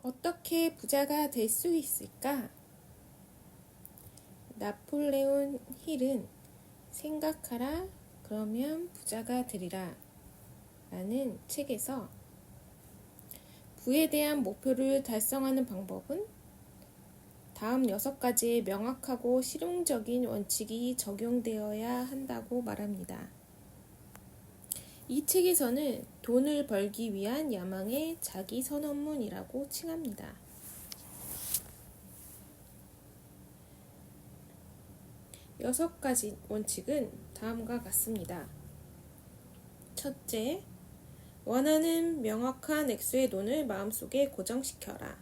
어떻게 부자가 될 수 있을까? 나폴레온 힐은 생각하라, 그러면 부자가 되리라 라는 책에서 부에 대한 목표를 달성하는 방법은 다음 6가지의 명확하고 실용적인 원칙이 적용되어야 한다고 말합니다. 이 책에서는 돈을 벌기 위한 야망의 자기 선언문이라고 칭합니다. 6가지 원칙은 다음과 같습니다. 첫째, 원하는 명확한 액수의 돈을 마음속에 고정시켜라.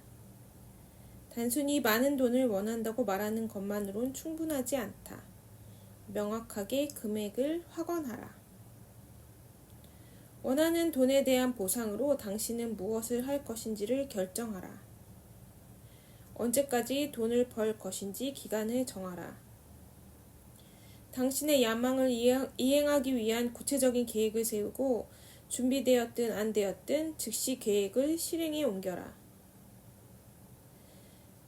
단순히 많은 돈을 원한다고 말하는 것만으론 충분하지 않다. 명확하게 금액을 확언하라. 원하는 돈에 대한 보상으로 당신은 무엇을 할 것인지를 결정하라. 언제까지 돈을 벌 것인지 기간을 정하라. 당신의 야망을 이행하기 위한 구체적인 계획을 세우고 준비되었든 안 되었든 즉시 계획을 실행에 옮겨라.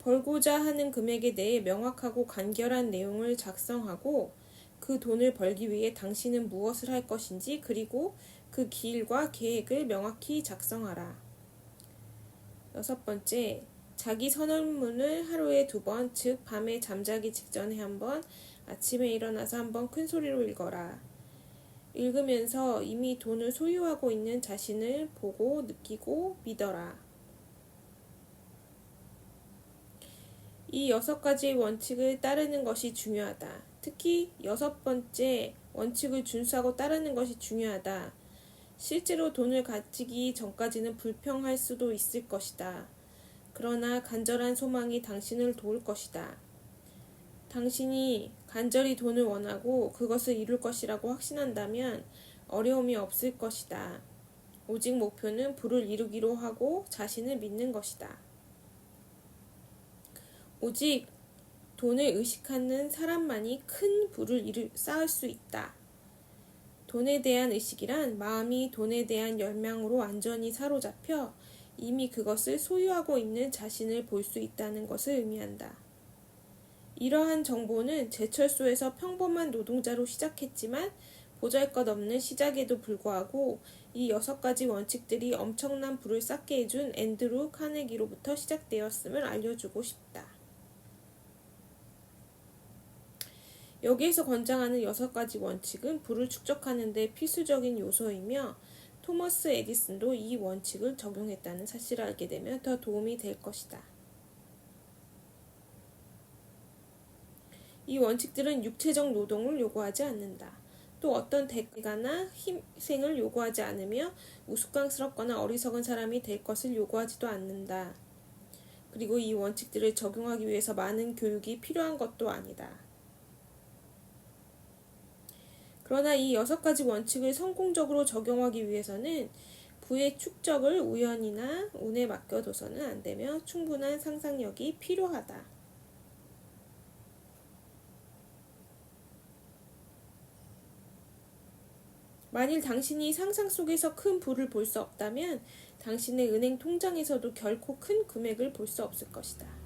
벌고자 하는 금액에 대해 명확하고 간결한 내용을 작성하고 그 돈을 벌기 위해 당신은 무엇을 할 것인지 그리고 그 기일과 계획을 명확히 작성하라. 6번째, 자기 선언문을 하루에 2번, 즉 밤에 잠자기 직전에 1번, 아침에 일어나서 1번 큰 소리로 읽어라. 읽으면서 이미 돈을 소유하고 있는 자신을 보고 느끼고 믿어라. 이 6가지 원칙을 따르는 것이 중요하다. 특히 6번째 원칙을 준수하고 따르는 것이 중요하다. 실제로 돈을 가지기 전까지는 불평할 수도 있을 것이다. 그러나 간절한 소망이 당신을 도울 것이다. 당신이 간절히 돈을 원하고 그것을 이룰 것이라고 확신한다면 어려움이 없을 것이다. 오직 목표는 부를 이루기로 하고 자신을 믿는 것이다. 오직 돈을 의식하는 사람만이 큰 부를 쌓을 수 있다. 돈에 대한 의식이란 마음이 돈에 대한 열망으로 완전히 사로잡혀 이미 그것을 소유하고 있는 자신을 볼 수 있다는 것을 의미한다. 이러한 정보는 제철소에서 평범한 노동자로 시작했지만 보잘것없는 시작에도 불구하고 이 6가지 원칙들이 엄청난 부를 쌓게 해준 앤드루 카네기로부터 시작되었음을 알려주고 싶다. 여기에서 권장하는 6가지 원칙은 부를 축적하는 데 필수적인 요소이며 토머스 에디슨도 이 원칙을 적용했다는 사실을 알게 되면 더 도움이 될 것이다. 이 원칙들은 육체적 노동을 요구하지 않는다. 또 어떤 대가나 희생을 요구하지 않으며 우스꽝스럽거나 어리석은 사람이 될 것을 요구하지도 않는다. 그리고 이 원칙들을 적용하기 위해서 많은 교육이 필요한 것도 아니다. 그러나 이 6가지 원칙을 성공적으로 적용하기 위해서는 부의 축적을 우연이나 운에 맡겨둬서는 안 되며 충분한 상상력이 필요하다. 만일 당신이 상상 속에서 큰 부를 볼 수 없다면 당신의 은행 통장에서도 결코 큰 금액을 볼 수 없을 것이다.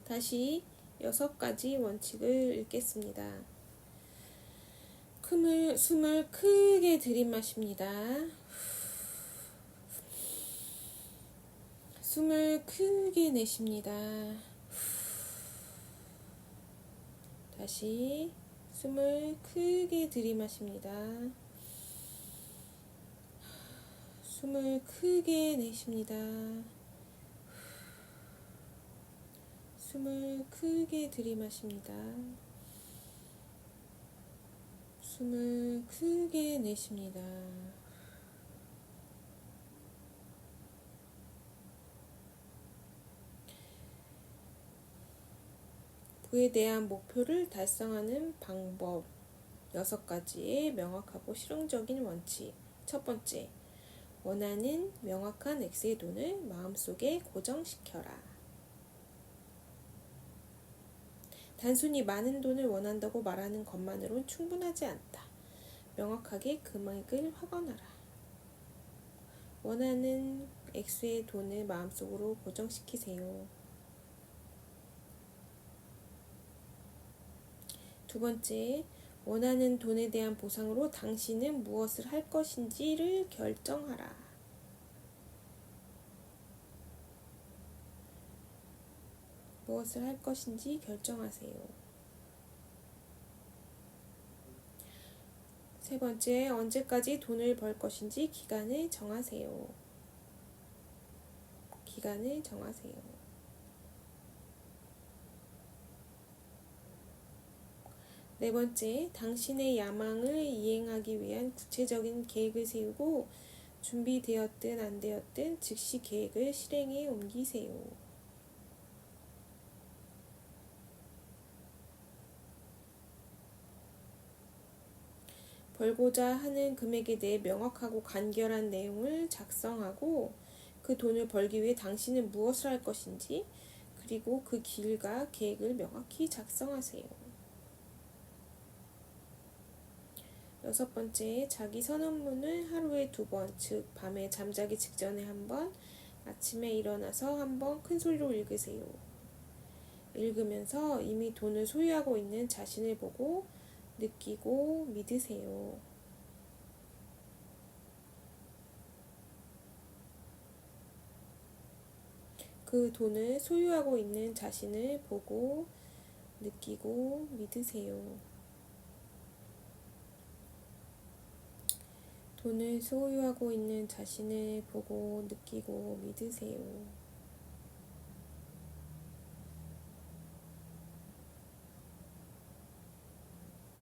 다시 6가지 원칙을 읽겠습니다. 숨을 크게 들이마십니다. 숨을 크게 내쉽니다. 다시 숨을 크게 들이마십니다. 숨을 크게 내쉽니다. 숨을 크게 들이마십니다. 숨을 크게 내쉽니다. 부에 대한 목표를 달성하는 방법 6가지의 명확하고 실용적인 원칙. 첫 번째, 원하는 명확한 액수의 돈을 마음속에 고정시켜라. 단순히 많은 돈을 원한다고 말하는 것만으론 충분하지 않다. 명확하게 금액을 확언하라. 원하는 액수의 돈을 마음속으로 고정시키세요. 두 번째, 원하는 돈에 대한 보상으로 당신은 무엇을 할 것인지를 결정하라. 무엇을 할 것인지 결정하세요. 세 번째, 언제까지 돈을 벌 것인지 기간을 정하세요. 기간을 정하세요. 네 번째, 당신의 야망을 이행하기 위한 구체적인 계획을 세우고 준비되었든 안 되었든 즉시 계획을 실행에 옮기세요. 벌고자 하는 금액에 대해 명확하고 간결한 내용을 작성하고 그 돈을 벌기 위해 당신은 무엇을 할 것인지 그리고 그 길과 계획을 명확히 작성하세요. 여섯 번째, 자기 선언문을 하루에 2번, 즉 밤에 잠자기 직전에 1번, 아침에 일어나서 1번 큰 소리로 읽으세요. 읽으면서 이미 돈을 소유하고 있는 자신을 보고 느끼고 믿으세요. 그 돈을 소유하고 있는 자신을 보고 느끼고 믿으세요. 돈을 소유하고 있는 자신을 보고 느끼고 믿으세요.